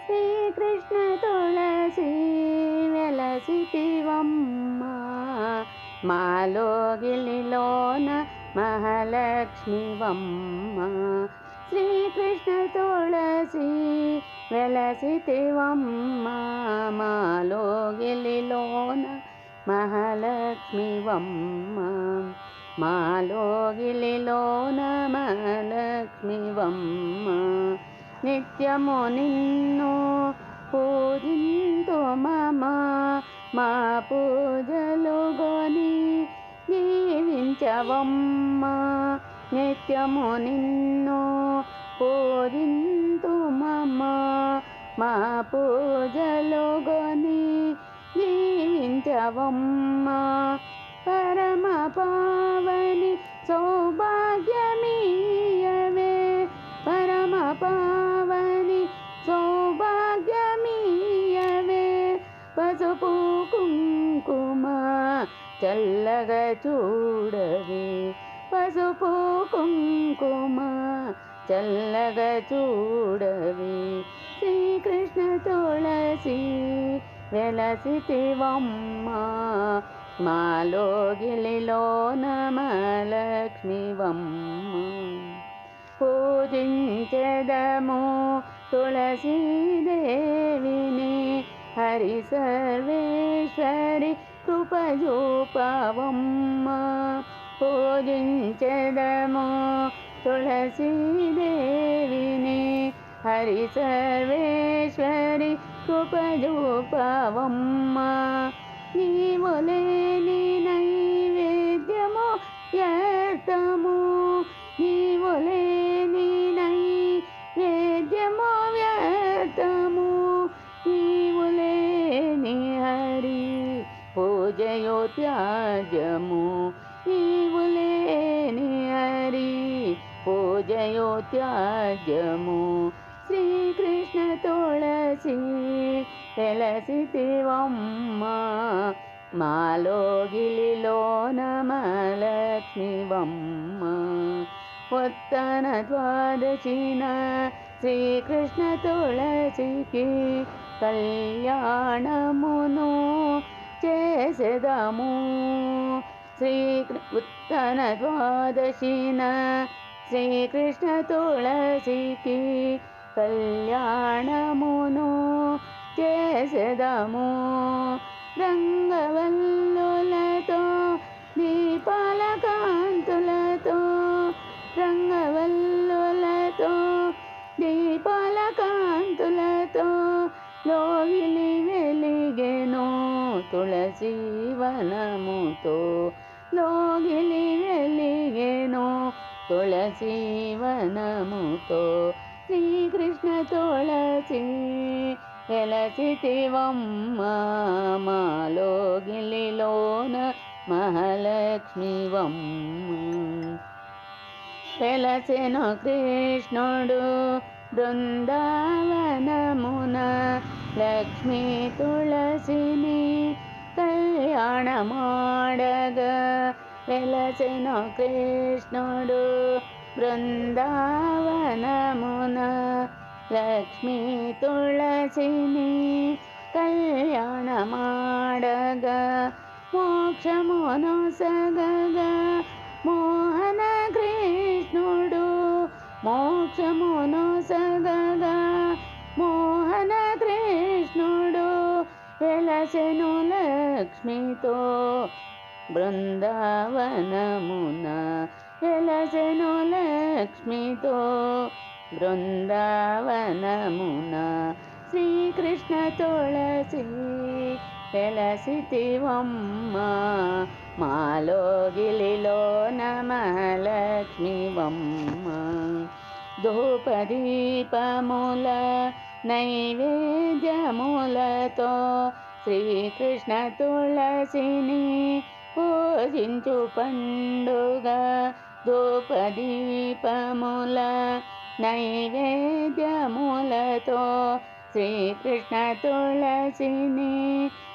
శ్రీకృష్ణ తులసి వెలసితివమ్మ మాలోగిలిలోన మహాలక్ష్మివమ్మ. శ్రీకృష్ణ తులసి వెలసితివమ్మ మాలోగిలిలోన మహాలక్ష్మివమ్మ. మాలోగిలిలోన మహాలక్ష్మివమ్మ. నిత్యము నిన్ను పూజింతు మమ మా పూజలు గొని జీవించవమ్మ. నిత్యము నిన్ను పూజింతు మమ మా పూజలు గొని జీవించవమ్మ. పరమ పావని సౌభాగ్యమీయవే పరమ పావని సౌభాగ్యమీయవే. పసుపు కుంకుమ చల్లగా చూడవే పసుపు కుంకుమ చల్లగా చూడవే. శ్రీకృష్ణ తులసి వెలసితివమ్మ మాలోగిలిలోన మహాలక్ష్మివమ్మ. పూజించెదము తులసీదేవిని హరి సర్వేశ్వరి కృపజూపవమ్మ. పూజించెదము తులసీదేవిని హరి సర్వేశ్వరి కృపజూపవమ్మ. నీవు లేని నైవేద్యము వ్యర్థము నీవు లేని నైవేద్యము వ్యర్థము. నీవు లేని హరి పూజయో త్యాజ్యము నీవు లేని హరి పూజయో త్యాజ్యము. శ్రీకృష్ణ తులసి వెలసితివమ్మ మాలోగిలిలోన మహాలక్ష్మివమ్మ. ఉత్తన ద్వాదశిన శ్రీకృష్ణ తులసికి కళ్యాణమును చేసెదము. ఉత్తన ద్వాదశిన శ్రీకృష్ణ తులసికి కళ్యాణమును చేసెదము. రంగవల్లులతో దీపాల కాంతులతో రంగవల్లులతో దీపాల కాంతులతో లోగిలి వెలిగెను తులసి వనముతో లోగిలి వెలిగెను తులసి వనముతో. శ్రీకృష్ణ తులసి వెలసితివమ్మ మాలోగిలిలోన మహాలక్ష్మివమ్మ. వెలసెను కృష్ణుడు బృందావనమున లక్ష్మీ తులసిని కళ్యాణమాడగా. వెలసెను కృష్ణుడు బృందావనమున లక్ష్మీ తులసిని కళ్యాణమాడగా. మోక్షమును సగగా మోహన కృష్ణుడు మోక్షమును సగగా మోహన కృష్ణుడు వెలసెను లక్ష్మితో బృందావనమున వెలసెను లక్ష్మితో బృందావనమున. శ్రీకృష్ణ తులసి వెలసితివమ్మ మాలోగిలిలోన మహాలక్ష్మివమ్మ. ధూపదీపముల నైవేద్యములతో శ్రీకృష్ణ తులసిని పూజించు పండుగ. ధూపదీపముల నైవేద్యములతో శ్రీకృష్ణ తులసిని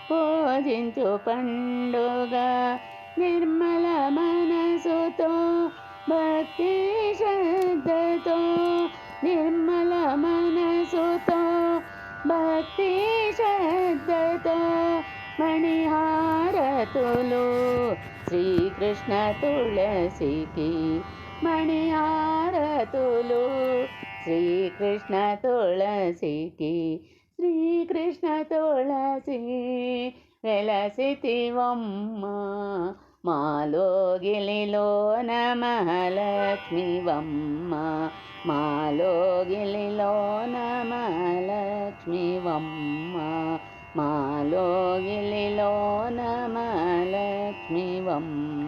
పూజించు పండుగ. నిర్మల మనసుతో భక్తి శ్రద్ధతో నిర్మల మనసుతో భక్తి శ్రద్ధతో మణిహారతులు శ్రీకృష్ణ తులసికి మణిహారతులు శ్రీకృష్ణ తులసికి శ్రీకృష్ణ తులసి వెలసితివమ్మ మాలో గిలిలోన మహాలక్ష్మివమ్మ మాలో గిలిలోన మహాలక్ష్మివమ్మ మాలో గిలిలోన మహాలక్ష్మివమ్మ